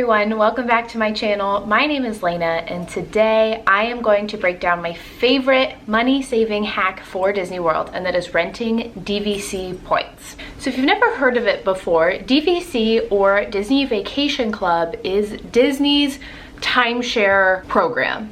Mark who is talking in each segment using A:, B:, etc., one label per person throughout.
A: everyone, welcome back to my channel. My name is Lena and today I am going to break down my favorite money saving hack for Disney World, and that is renting DVC points. So if you've never heard of it before, DVC or Disney Vacation Club is Disney's timeshare program.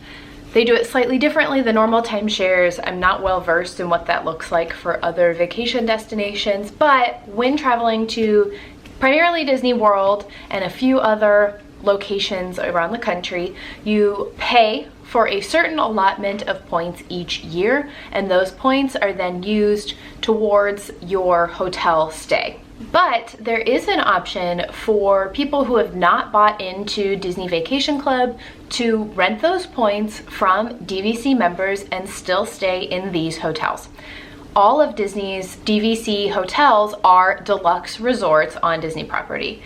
A: They do it slightly differently than normal timeshares. I'm not well versed in what that looks like for other vacation destinations, but when traveling to primarily Disney World and a few other locations around the country, you pay for a certain allotment of points each year, and those points are then used towards your hotel stay. But there is an option for people who have not bought into Disney Vacation Club to rent those points from DVC members and still stay in these hotels. All of Disney's DVC hotels are deluxe resorts on Disney property.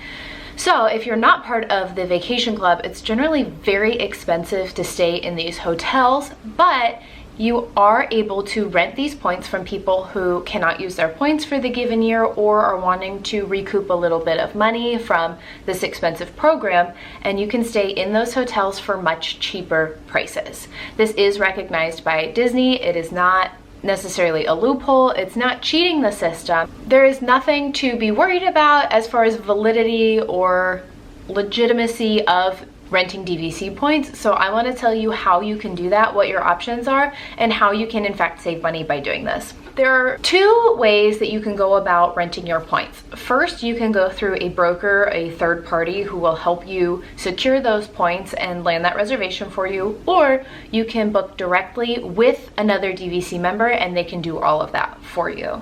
A: So if you're not part of the vacation club, it's generally very expensive to stay in these hotels, but you are able to rent these points from people who cannot use their points for the given year or are wanting to recoup a little bit of money from this expensive program, and you can stay in those hotels for much cheaper prices. This is recognized by Disney. It is not necessarily a loophole. It's not cheating the system. There is nothing to be worried about as far as validity or legitimacy of renting DVC points. So I want to tell you how you can do that, what your options are, and how you can in fact save money by doing this. There are two ways that you can go about renting your points. First, you can go through a broker, a third party who will help you secure those points and land that reservation for you, or you can book directly with another DVC member and they can do all of that for you.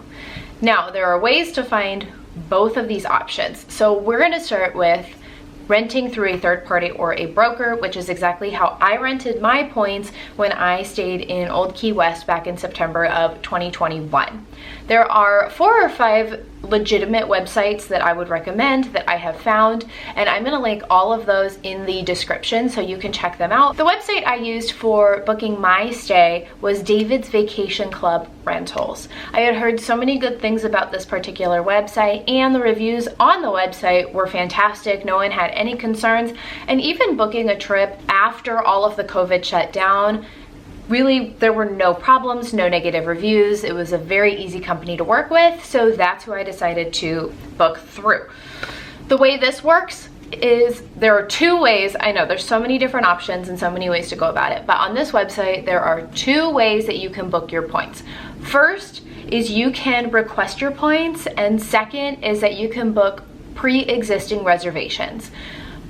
A: Now, there are ways to find both of these options. So we're going to start with renting through a third party or a broker, which is exactly how I rented my points when I stayed in Old Key West back in September of 2021. There are 4 or 5 legitimate websites that I would recommend that I have found, and I'm going to link all of those in the description so you can check them out. The website I used for booking my stay was David's Vacation Club Rentals. I had heard so many good things about this particular website, and the reviews on the website were fantastic. No one had any concerns, and even booking a trip after all of the COVID shut down, really, there were no problems, no negative reviews. It was a very easy company to work with, so that's who I decided to book through. The way this works is there are 2 ways. I know there's so many different options and so many ways to go about it, but on this website, there are 2 ways that you can book your points. First is you can request your points, and second is that you can book pre-existing reservations.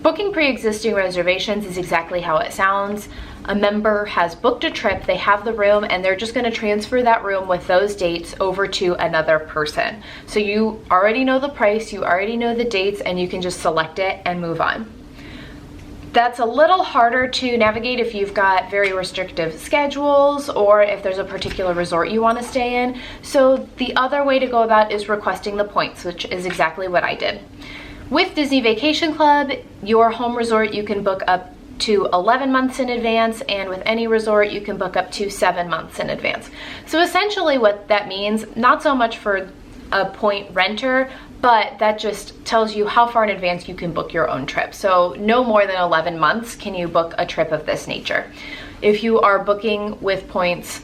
A: Booking pre-existing reservations is exactly how it sounds. A member has booked a trip, they have the room, and they're just going to transfer that room with those dates over to another person. So you already know the price, you already know the dates, and you can just select it and move on. That's a little harder to navigate if you've got very restrictive schedules or if there's a particular resort you want to stay in. So the other way to go about is requesting the points, which is exactly what I did. With Disney Vacation Club, your home resort, you can book up to 11 months in advance, and with any resort, you can book up to 7 months in advance. So essentially what that means, not so much for a point renter, but that just tells you how far in advance you can book your own trip. So no more than 11 months can you book a trip of this nature. If you are booking with points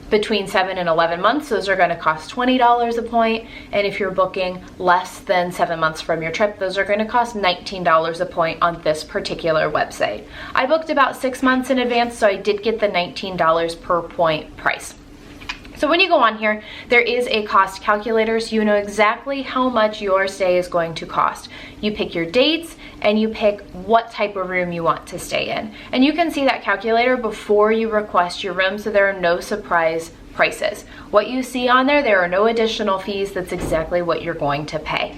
A: between 7 and 11 months, those are going to cost $20 a point, and if you're booking less than 7 months from your trip, those are going to cost $19 a point on this particular website. I booked about 6 months in advance, so I did get the $19 per point price. So when you go on here, there is a cost calculator, so you know exactly how much your stay is going to cost. You pick your dates and you pick what type of room you want to stay in. And you can see that calculator before you request your room, so there are no surprise prices. What you see on there, there are no additional fees. That's exactly what you're going to pay.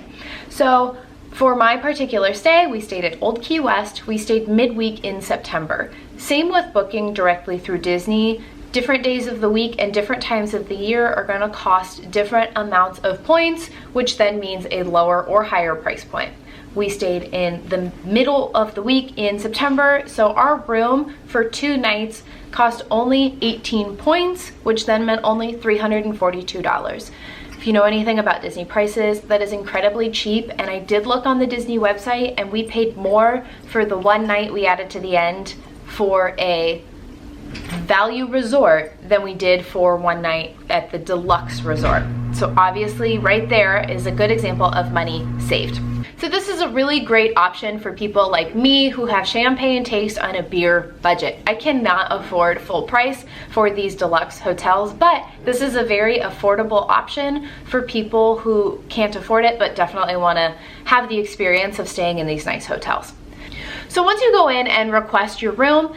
A: So for my particular stay, we stayed at Old Key West. We stayed midweek in September. Same with booking directly through Disney. Different days of the week and different times of the year are going to cost different amounts of points, which then means a lower or higher price point. We stayed in the middle of the week in September, so our room for 2 nights cost only 18 points, which then meant only $342. If you know anything about Disney prices, that is incredibly cheap, and I did look on the Disney website and we paid more for the one night we added to the end for a value resort than we did for one night at the deluxe resort. So obviously right there is a good example of money saved. So this is a really great option for people like me who have champagne taste on a beer budget. I cannot afford full price for these deluxe hotels, but this is a very affordable option for people who can't afford it but definitely want to have the experience of staying in these nice hotels. So once you go in and request your room,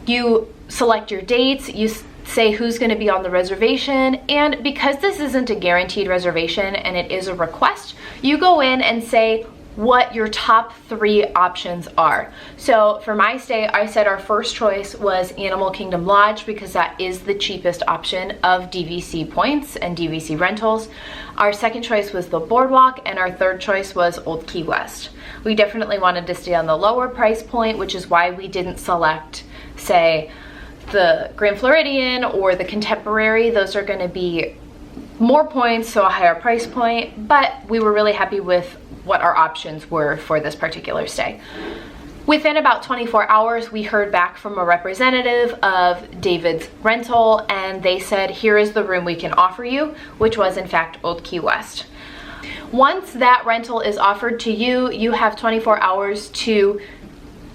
A: you select your dates, you say who's going to be on the reservation, and because this isn't a guaranteed reservation and it is a request, you go in and say what your top 3 options are. So for my stay, I said our first choice was Animal Kingdom Lodge because that is the cheapest option of DVC points and DVC rentals. Our second choice was the Boardwalk, and our third choice was Old Key West. We definitely wanted to stay on the lower price point, which is why we didn't select, say, the Grand Floridian or the Contemporary. Those are going to be more points, so a higher price point, but we were really happy with what our options were for this particular stay. Within about 24 hours, we heard back from a representative of David's rental, and they said, here is the room we can offer you, which was in fact Old Key West. Once that rental is offered to you, you have 24 hours to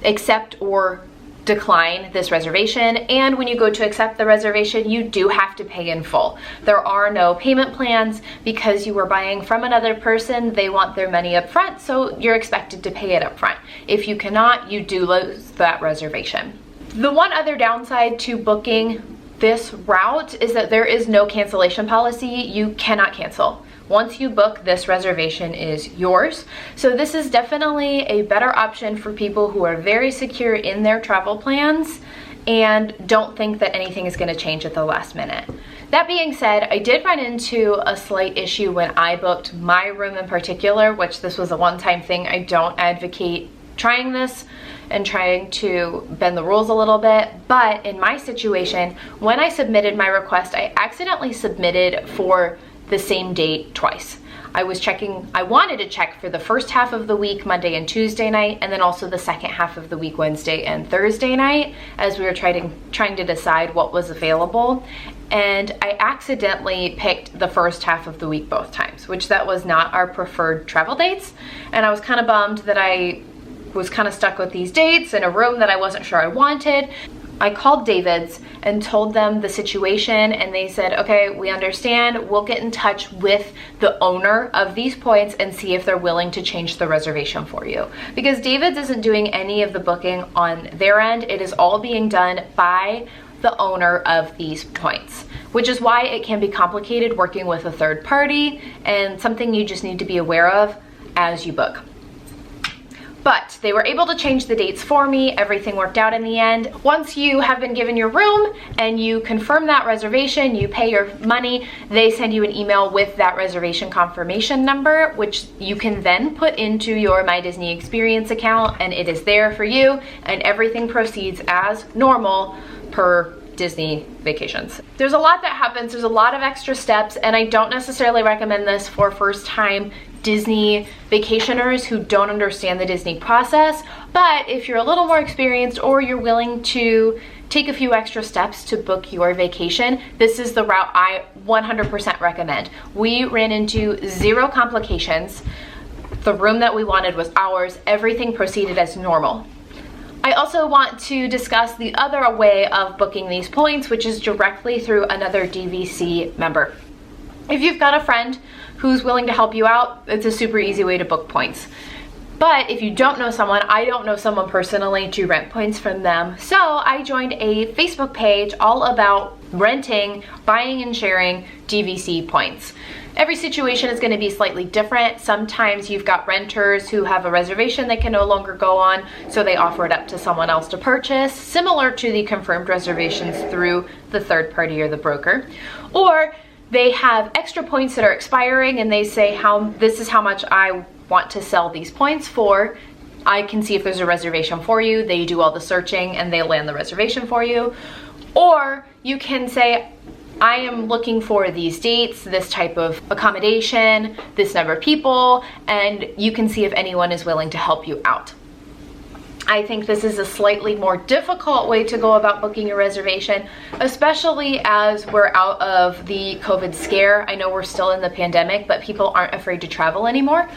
A: accept or decline this reservation, and when you go to accept the reservation, you do have to pay in full. There are no payment plans because you were buying from another person. They want their money up front, so you're expected to pay it up front. If you cannot, you do lose that reservation. The one other downside to booking this route is that there is no cancellation policy. You cannot cancel. Once you book, this reservation is yours. So this is definitely a better option for people who are very secure in their travel plans and don't think that anything is going to change at the last minute. That being said, I did run into a slight issue when I booked my room in particular, which this was a one-time thing. I don't advocate trying this and trying to bend the rules a little bit, but in my situation, when I submitted my request, I accidentally submitted for the same date twice. I wanted to check for the first half of the week, Monday and Tuesday night, and then also the second half of the week, Wednesday and Thursday night, as we were trying to decide what was available. And I accidentally picked the first half of the week both times, which that was not our preferred travel dates. And I was kind of bummed that I was kind of stuck with these dates in a room that I wasn't sure I wanted. I called David's and told them the situation, and they said, okay, we understand. We'll get in touch with the owner of these points and see if they're willing to change the reservation for you. Because David's isn't doing any of the booking on their end. It is all being done by the owner of these points, which is why it can be complicated working with a third party and something you just need to be aware of as you book. But they were able to change the dates for me. Everything worked out in the end. Once you have been given your room and you confirm that reservation, you pay your money, they send you an email with that reservation confirmation number, which you can then put into your My Disney Experience account, and it is there for you, and everything proceeds as normal per Disney vacations. There's a lot that happens. There's a lot of extra steps, and I don't necessarily recommend this for first-time Disney vacationers who don't understand the Disney process. But if you're a little more experienced or you're willing to take a few extra steps to book your vacation, this is the route I 100% recommend. We ran into zero complications. The room that we wanted was ours. Everything proceeded as normal. I also want to discuss the other way of booking these points, which is directly through another DVC member. If you've got a friend who's willing to help you out, it's a super easy way to book points. But if you don't know someone, I don't know someone personally to rent points from them, so I joined a Facebook page all about renting, buying and sharing DVC points. Every situation is going to be slightly different. Sometimes you've got renters who have a reservation they can no longer go on, so they offer it up to someone else to purchase, similar to the confirmed reservations through the third party or the broker. Or they have extra points that are expiring and they say, this is how much I want to sell these points for. I can see if there's a reservation for you. They do all the searching and they land the reservation for you. Or you can say, I am looking for these dates, this type of accommodation, this number of people, and you can see if anyone is willing to help you out. I think this is a slightly more difficult way to go about booking a reservation, especially as we're out of the COVID scare. I know we're still in the pandemic, but people aren't afraid to travel anymore.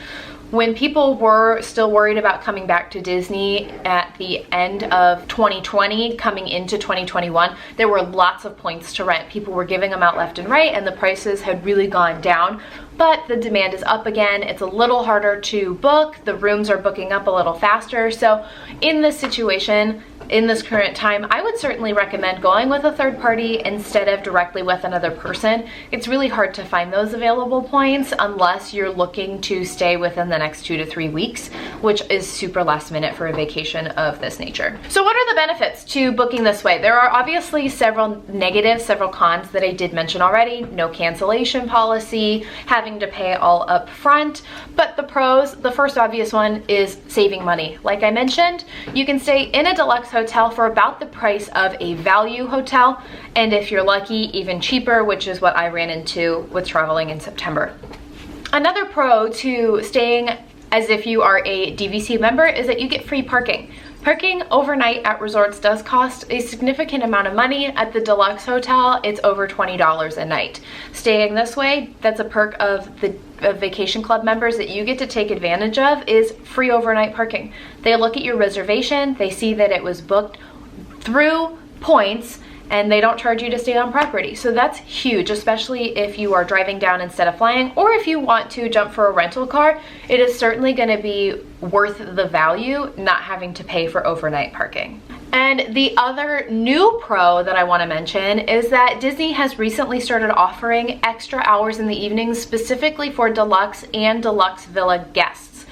A: When people were still worried about coming back to Disney at the end of 2020, coming into 2021, there were lots of points to rent. People were giving them out left and right, and the prices had really gone down. But the demand is up again. It's a little harder to book. The rooms are booking up a little faster. So in this situation, in this current time, I would certainly recommend going with a third party instead of directly with another person. It's really hard to find those available points unless you're looking to stay within the next 2 to 3 weeks, which is super last minute for a vacation of this nature. So what are the benefits to booking this way? There are obviously several negatives, several cons that I did mention already. No cancellation policy, having to pay all up front. But the pros, the first obvious one is saving money. Like I mentioned, you can stay in a deluxe hotel for about the price of a value hotel, and if you're lucky, even cheaper, which is what I ran into with traveling in September. Another pro to staying as if you are a DVC member is that you get free parking. Parking overnight at resorts does cost a significant amount of money. At the deluxe hotel, it's over $20 a night. Staying this way, that's a perk of the vacation club members that you get to take advantage of, is free overnight parking. They look at your reservation, they see that it was booked through points, and they don't charge you to stay on property. So that's huge, especially if you are driving down instead of flying, or if you want to jump for a rental car. It is certainly going to be worth the value not having to pay for overnight parking. And the other new pro that I want to mention is that Disney has recently started offering extra hours in the evenings specifically for deluxe and deluxe villa guests.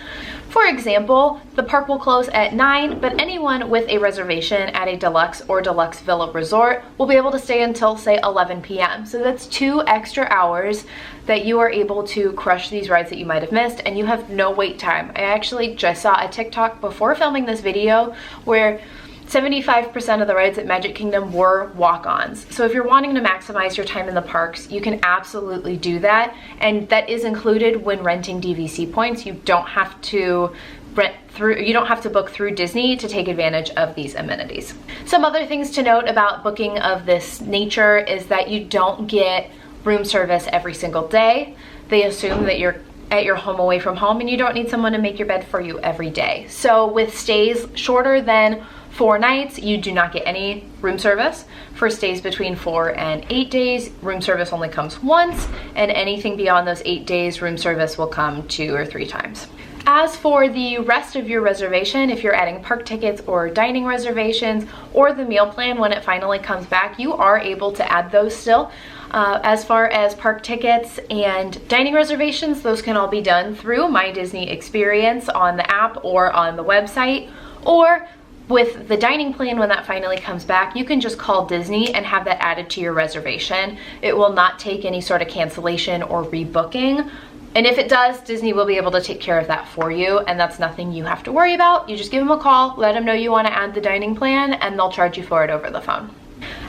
A: For example, the park will close at 9, but anyone with a reservation at a deluxe or deluxe villa resort will be able to stay until, say, 11 p.m. So that's 2 extra hours that you are able to crush these rides that you might have missed, and you have no wait time. I actually just saw a TikTok before filming this video where 75% of the rides at Magic Kingdom were walk-ons. So if you're wanting to maximize your time in the parks, you can absolutely do that. And that is included when renting DVC points. You don't have to book through Disney to take advantage of these amenities. Some other things to note about booking of this nature is that you don't get room service every single day. They assume that you're at your home away from home and you don't need someone to make your bed for you every day. So with stays shorter than 4 nights, you do not get any room service. For stays between 4 and 8 days, room service only comes once, and anything beyond those 8 days, room service will come 2 or 3 times. As for the rest of your reservation, if you're adding park tickets or dining reservations or the meal plan when it finally comes back, you are able to add those still. As far as park tickets and dining reservations, those can all be done through My Disney Experience on the app or on the website. Or with the dining plan, when that finally comes back, you can just call Disney and have that added to your reservation. It will not take any sort of cancellation or rebooking. And if it does, Disney will be able to take care of that for you, and that's nothing you have to worry about. You just give them a call, let them know you want to add the dining plan, and they'll charge you for it over the phone.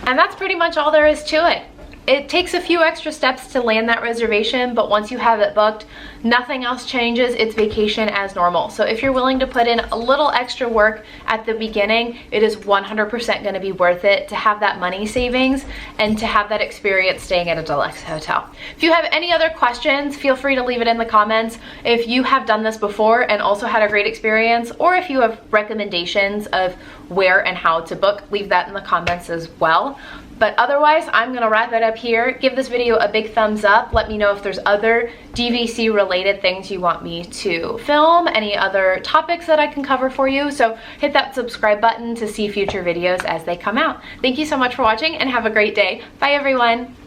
A: And that's pretty much all there is to it. It takes a few extra steps to land that reservation, but once you have it booked, nothing else changes. It's vacation as normal. So if you're willing to put in a little extra work at the beginning, it is 100% going to be worth it to have that money savings and to have that experience staying at a deluxe hotel. If you have any other questions, feel free to leave it in the comments. If you have done this before and also had a great experience, or if you have recommendations of where and how to book, leave that in the comments as well. But otherwise, I'm gonna wrap it up here. Give this video a big thumbs up. Let me know if there's other DVC related things you want me to film, any other topics that I can cover for you. So hit that subscribe button to see future videos as they come out. Thank you so much for watching and have a great day. Bye everyone.